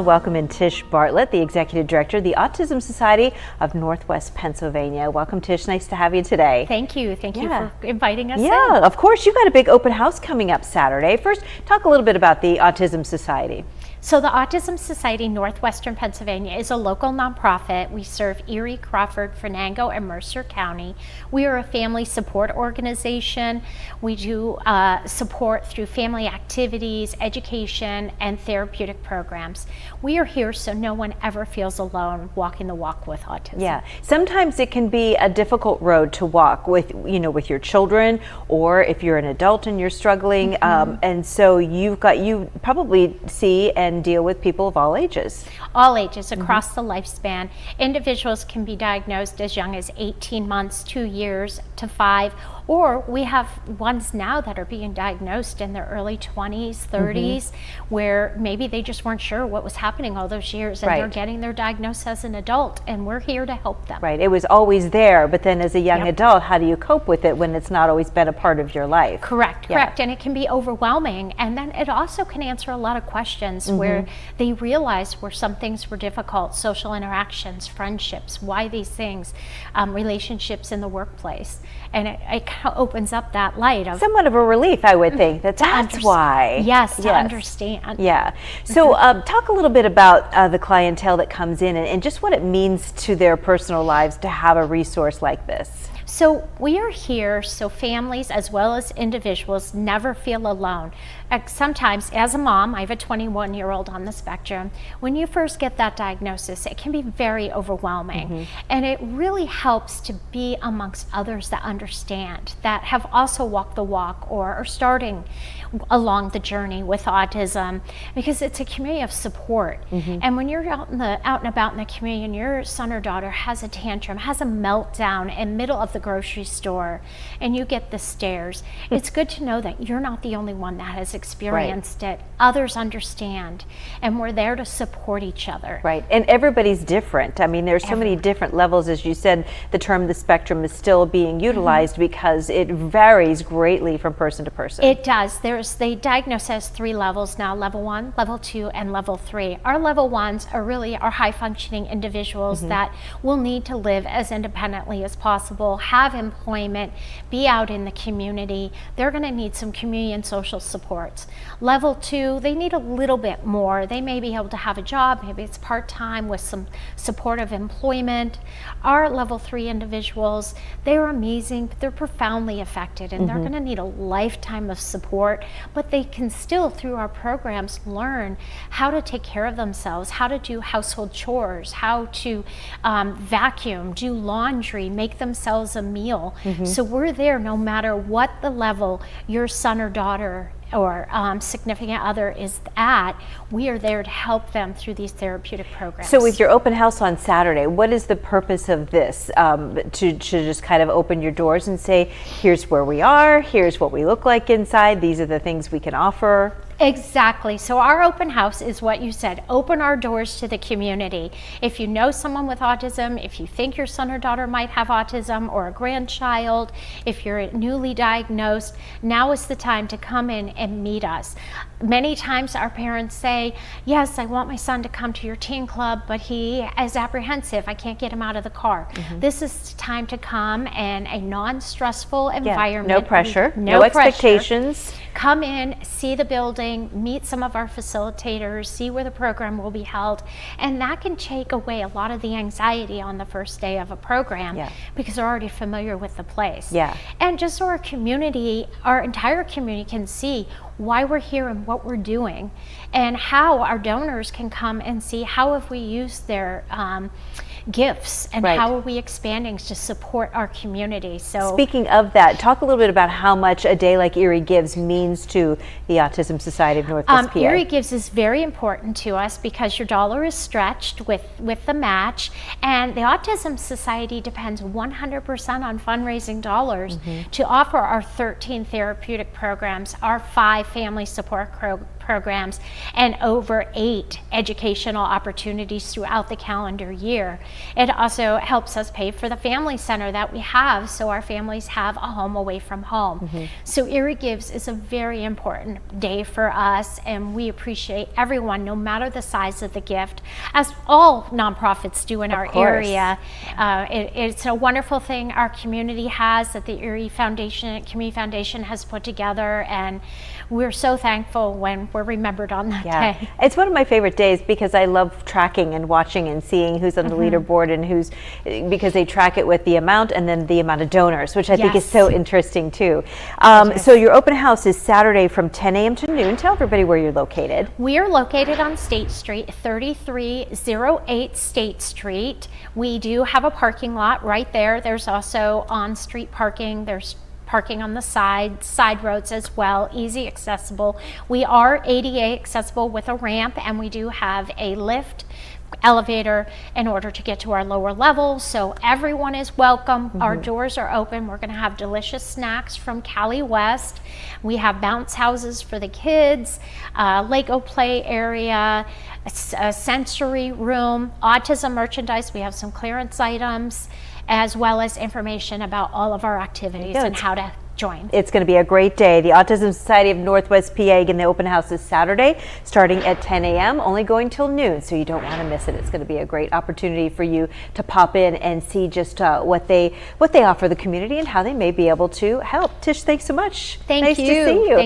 Welcome in Tish Bartlett, the Executive Director of the Autism Society of Northwest Pennsylvania. Welcome, Tish. Nice to have you today. Thank you. Thank you for inviting us in. Yeah, of course. You've got a big open house coming up Saturday. First, talk a little bit about the Autism Society. So the Autism Society Northwestern Pennsylvania is a local nonprofit. We serve Erie, Crawford, Venango, and Mercer County. We are a family support organization. We do support through family activities, education, and therapeutic programs. We are here so no one ever feels alone walking the walk with autism. Yeah, sometimes it can be a difficult road to walk with, with your children, or if you're an adult and you're struggling. And so you probably see and deal with people of all ages. All ages across the lifespan. Individuals can be diagnosed as young as 18 months, 2 years to 5, or we have ones now that are being diagnosed in their early 20s, 30s, where maybe they just weren't sure what was happening all those years, and they're getting their diagnosis as an adult, and we're here to help them. Right, it was always there, but then as a young adult, how do you cope with it when it's not always been a part of your life? Correct, and it can be overwhelming, and then it also can answer a lot of questions where they realize where some things were difficult, social interactions, friendships, why these things, relationships in the workplace, and it kind of opens up that light of somewhat of a relief, I would think, that's why. Yes, to understand. Yeah. So talk a little bit about the clientele that comes in and just what it means to their personal lives to have a resource like this. So we are here so families as well as individuals never feel alone. Sometimes, as a mom, I have a 21-year-old on the spectrum, when you first get that diagnosis, it can be very overwhelming. And it really helps to be amongst others that understand, that have also walked the walk or are starting along the journey with autism, because it's a community of support. And when you're out and about in the community and your son or daughter has a tantrum, has a meltdown in the middle of the grocery store, and you get the stares, it's good to know that you're not the only one that has experienced it. Others understand, and we're there to support each other. Right, and everybody's different. I mean, there's so many different levels. As you said, the term the spectrum is still being utilized because it varies greatly from person to person. It does. They diagnose as 3 levels now: level 1, level 2, and level 3. Our level 1s are really our high functioning individuals that will need to live as independently as possible, have employment, be out in the community. They're going to need some community and social supports. Level 2, they need a little bit more. They may be able to have a job, maybe it's part-time with some supportive employment. Our level 3 individuals, they're amazing, but they're profoundly affected, and they're going to need a lifetime of support, but they can still, through our programs, learn how to take care of themselves, how to do household chores, how to vacuum, do laundry, make themselves a meal. So we're there no matter what the level your son or daughter or significant other is at. We are there to help them through these therapeutic programs. So with your open house on Saturday, what is the purpose of this? To just kind of open your doors and say, here's where we are, here's what we look like inside, these are the things we can offer? Exactly. So our open house is what you said, open our doors to the community. If you know someone with autism, if you think your son or daughter might have autism, or a grandchild, if you're newly diagnosed, now is the time to come in and meet us. Many times our parents say, yes, I want my son to come to your teen club, but he is apprehensive, I can't get him out of the car. This is time to come in a non-stressful environment. No pressure, no expectations. Come in, see the building, meet some of our facilitators, see where the program will be held, and that can take away a lot of the anxiety on the first day of a program because they're already familiar with the place. And just so our community, our entire community can see why we're here and what we're doing, and how our donors can come and see how have we used their gifts and how are we expanding to support our community. So speaking of that, talk a little bit about how much a day like Erie Gives means to the Autism Society of Northwest PA. Erie Gives is very important to us because your dollar is stretched with the match, and the Autism Society depends 100% on fundraising dollars to offer our 13 therapeutic programs, our 5 family support programs and over 8 educational opportunities throughout the calendar year. It also helps us pay for the family center that we have, so our families have a home away from home. So Erie Gives is a very important day for us, and we appreciate everyone, no matter the size of the gift, as all nonprofits do in our area. It's a wonderful thing our community has, that the Erie Foundation, Community Foundation, has put together, and we're so thankful when we're remembered on that day. It's one of my favorite days because I love tracking and watching and seeing who's on the leaderboard and who's, because they track it with the amount and then the amount of donors, which I think is so interesting too. So your open house is Saturday from 10 a.m. to noon. Tell everybody where you're located. We are located on State Street, 3308 State Street. We do have a parking lot right there. There's also on-street parking. There's parking on the side roads as well, easy accessible. We are ADA accessible with a ramp, and we do have a lift elevator in order to get to our lower levels, so everyone is welcome. Our doors are open. We're going to have delicious snacks from Cali West. We have bounce houses for the kids, Lego play area, a sensory room, autism merchandise. We have some clearance items, as well as information about all of our activities and how to join. It's going to be a great day. The Autism Society of Northwest PA, again, the open house is Saturday starting at 10 a.m., only going till noon, so you don't want to miss it. It's going to be a great opportunity for you to pop in and see just what they offer the community and how they may be able to help. Tish, thanks so much. Thank you. Nice to see you.